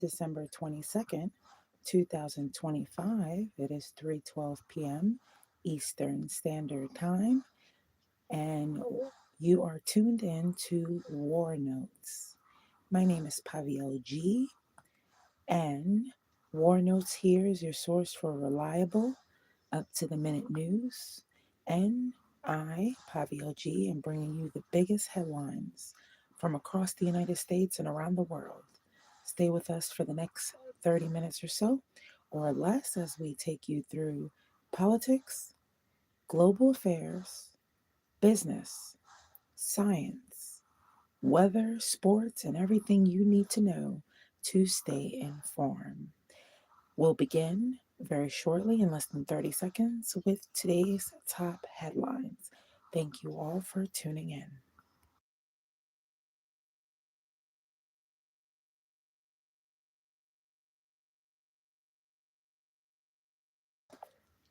December 22nd, 2025. It is 3:12 p.m. Eastern Standard Time, and you are tuned in to War Notes. My name is Pavio G, and War Notes here is your source for reliable, up to the minute news. And I, Pavio G, am bringing you the biggest headlines from across the United States and around the world. Stay with us for the next 30 minutes or so, or less, as we take you through politics, global affairs, business, science, weather, sports, and everything you need to know to stay informed. We'll begin very shortly, in less than 30 seconds, with today's top headlines. Thank you all for tuning in.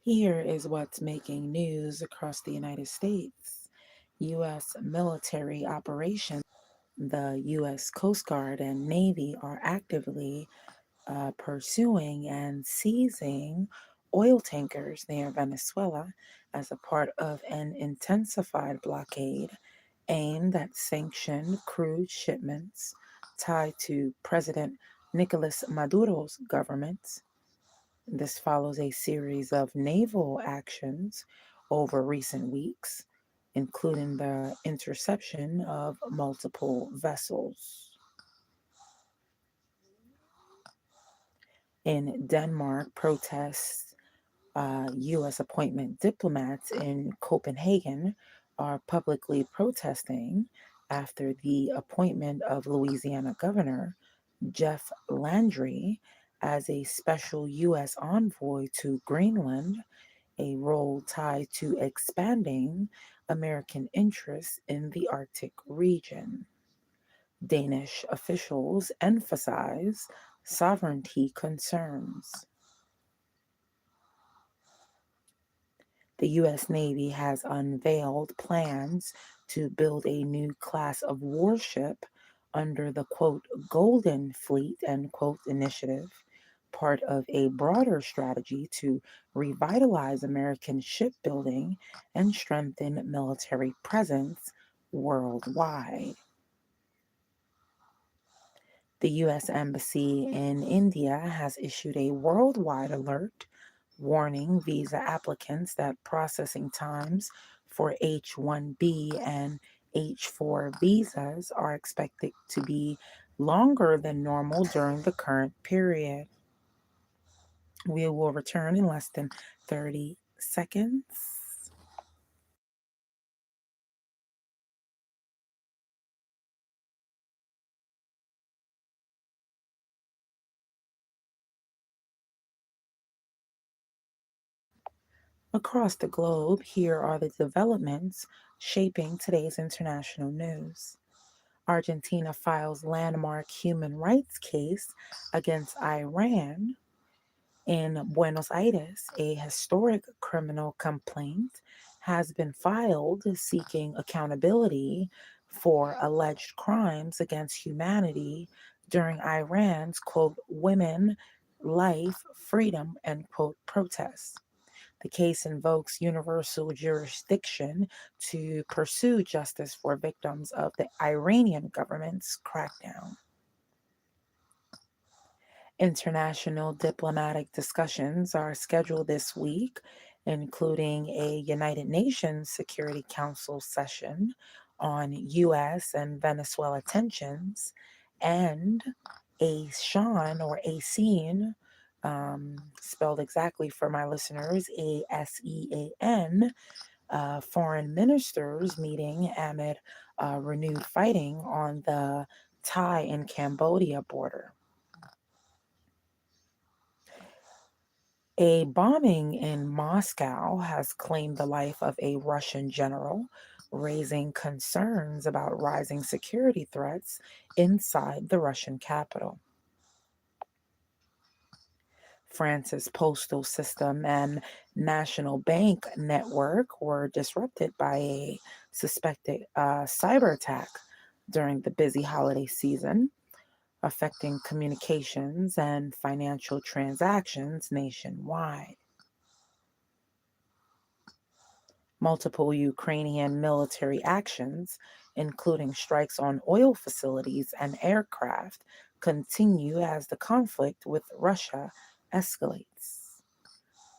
Here is what's making news across the United States. U.S. military operations. The U.S. Coast Guard and Navy are actively pursuing and seizing oil tankers near Venezuela as a part of an intensified blockade aimed at sanctioned crude shipments tied to President Nicolas Maduro's government. This follows a series of naval actions over recent weeks, including the interception of multiple vessels. In Denmark, protests U.S. appointment diplomats in Copenhagen are publicly protesting after the appointment of Louisiana Governor Jeff Landry as a special U.S. envoy to Greenland, a role tied to expanding American interests in the Arctic region. Danish officials emphasize sovereignty concerns. The U.S. Navy has unveiled plans to build a new class of warship under the quote Golden Fleet end quote initiative, part of a broader strategy to revitalize American shipbuilding and strengthen military presence worldwide. The U.S. Embassy in India has issued a worldwide alert warning visa applicants that processing times for H-1B and H-4 visas are expected to be longer than normal during the current period. We will return in less than 30 seconds. Across the globe, here are the developments shaping today's international news. Argentina files landmark human rights case against Iran. In Buenos Aires, a historic criminal complaint has been filed seeking accountability for alleged crimes against humanity during Iran's quote, women, life, freedom, end quote, protests. The case invokes universal jurisdiction to pursue justice for victims of the Iranian government's crackdown. International diplomatic discussions are scheduled this week, including a United Nations Security Council session on U.S. and Venezuela tensions, and a scene, spelled exactly for my listeners, ASEAN, foreign ministers meeting amid renewed fighting on the Thai and Cambodia border. A bombing in Moscow has claimed the life of a Russian general, raising concerns about rising security threats inside the Russian capital. France's postal system and national bank network were disrupted by a suspected cyber attack during the busy holiday season. affecting communications and financial transactions nationwide. Multiple Ukrainian military actions, including strikes on oil facilities and aircraft, continue as the conflict with Russia escalates.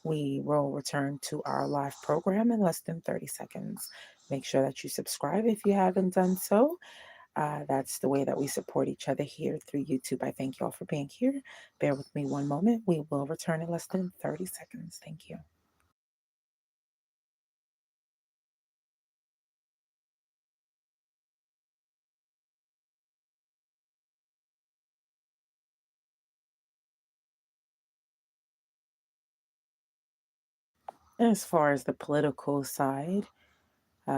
We will return to our live program in less than 30 seconds. Make sure that you subscribe if you haven't done so. That's the way that we support each other here through YouTube. I thank you all for being here. Bear with me one moment. We will return in less than 30 seconds. Thank you. As far as the political side,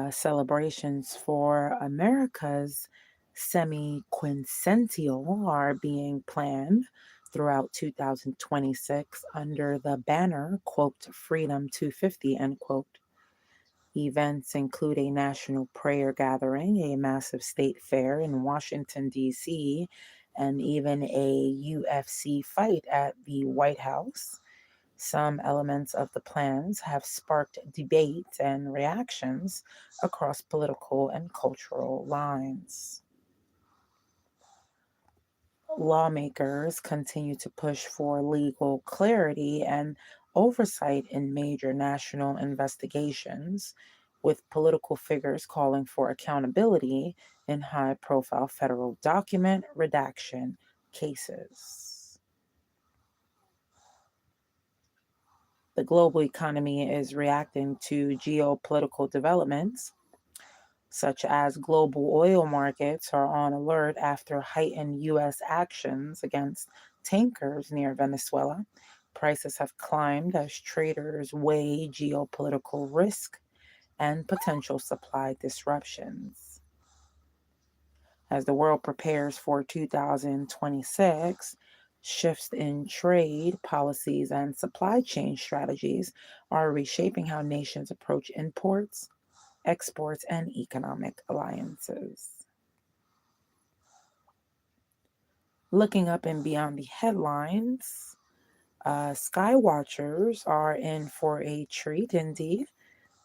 celebrations for America's semi-quincentennial are being planned throughout 2026 under the banner, quote, Freedom 250, end quote. Events include a national prayer gathering, a massive state fair in Washington, D.C., and even a UFC fight at the White House. Some elements of the plans have sparked debate and reactions across political and cultural lines. Lawmakers continue to push for legal clarity and oversight in major national investigations, with political figures calling for accountability in high profile federal document redaction cases. The global economy is reacting to geopolitical developments, such as global oil markets are on alert after heightened U.S. actions against tankers near Venezuela. Prices have climbed as traders weigh geopolitical risk and potential supply disruptions. As the world prepares for 2026, shifts in trade policies and supply chain strategies are reshaping how nations approach imports, exports, and economic alliances. Looking up and beyond the headlines, skywatchers are in for a treat indeed.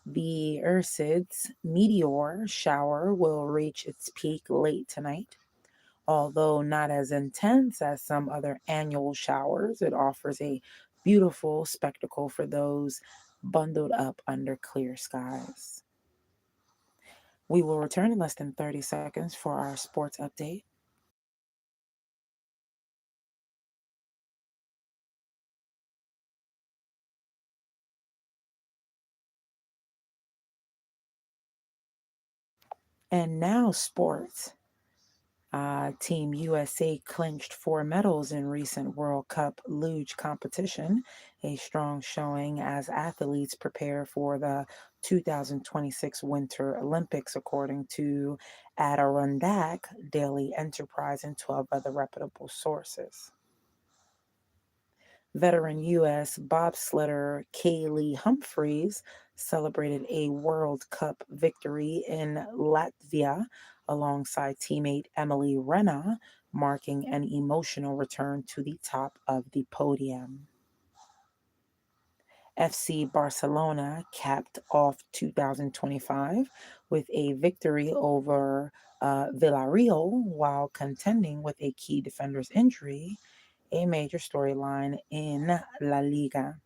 The Ursid's meteor shower will reach its peak late tonight. Although not as intense as some other annual showers, it offers a beautiful spectacle for those bundled up under clear skies. We will return in less than 30 seconds for our sports update. And now, sports. Team USA clinched 4 medals in recent World Cup luge competition, a strong showing as athletes prepare for the 2026 Winter Olympics, according to Adirondack Daily Enterprise and 12 other reputable sources. Veteran U.S. bobsledder Kaylee Humphreys celebrated a World Cup victory in Latvia alongside teammate Emily Renna, marking an emotional return to the top of the podium. FC Barcelona capped off 2025 with a victory over Villarreal while contending with a key defender's injury, a major storyline in La Liga.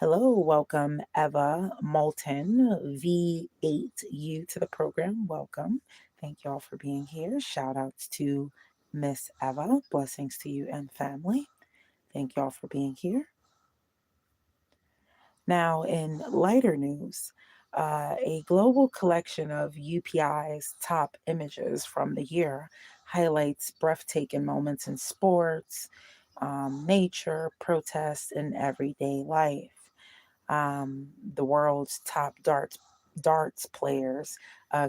Hello, welcome Eva Moulton, V8U to the program. Welcome. Thank you all for being here. Shout outs to Miss Eva. Blessings to you and family. Thank you all for being here. Now, in lighter news, a global collection of UPI's top images from the year highlights breathtaking moments in sports, nature, protests, and everyday life. The world's top darts players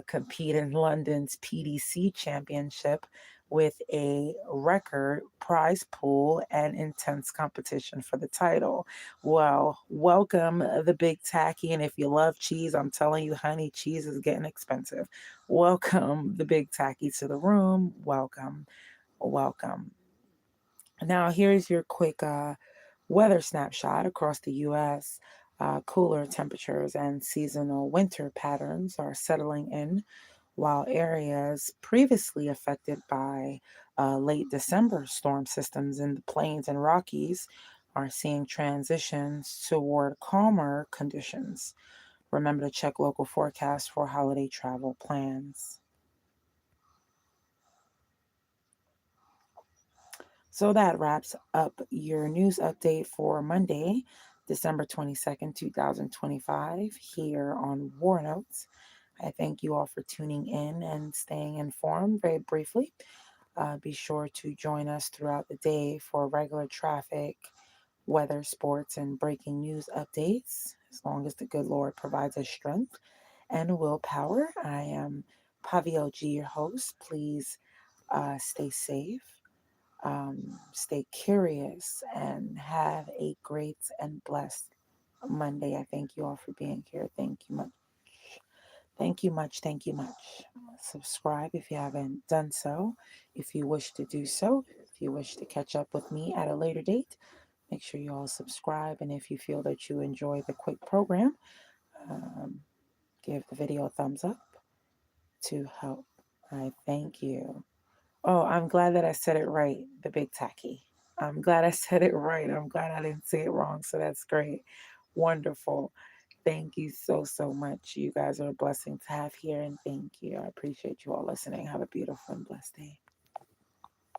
compete in London's PDC Championship with a record prize pool and intense competition for the title. Well, welcome the Big Tacky. And if you love cheese, I'm telling you, honey, cheese is getting expensive. Welcome the Big Tacky to the room. Welcome. Welcome. Now, here's your quick weather snapshot across the U.S. Cooler temperatures and seasonal winter patterns are settling in, while areas previously affected by late December storm systems in the plains and Rockies are seeing transitions toward calmer conditions. Remember to check local forecasts for holiday travel plans. So that wraps up your news update for Monday, December 22nd, 2025, here on War Notes. I thank you all for tuning in and staying informed. Very briefly, be sure to join us throughout the day for regular traffic, weather, sports, and breaking news updates. As long as the good Lord provides us strength and willpower. I am Pavio G, your host. Please stay safe, stay curious, and have a great and blessed Monday. I thank you all for being here. Thank you much. Thank you much. Thank you much. Subscribe if you haven't done so. If you wish to do so, if you wish to catch up with me at a later date, make sure you all subscribe. And if you feel that you enjoy the quick program, um, give the video a thumbs up to help. I thank you. Oh, I'm glad that I said it right, the big tacky. I'm glad I said it right. I'm glad I didn't say it wrong. So that's great. Wonderful. Thank you so, so much. You guys are a blessing to have here. And thank you. I appreciate you all listening. Have a beautiful and blessed day.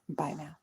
Bye now.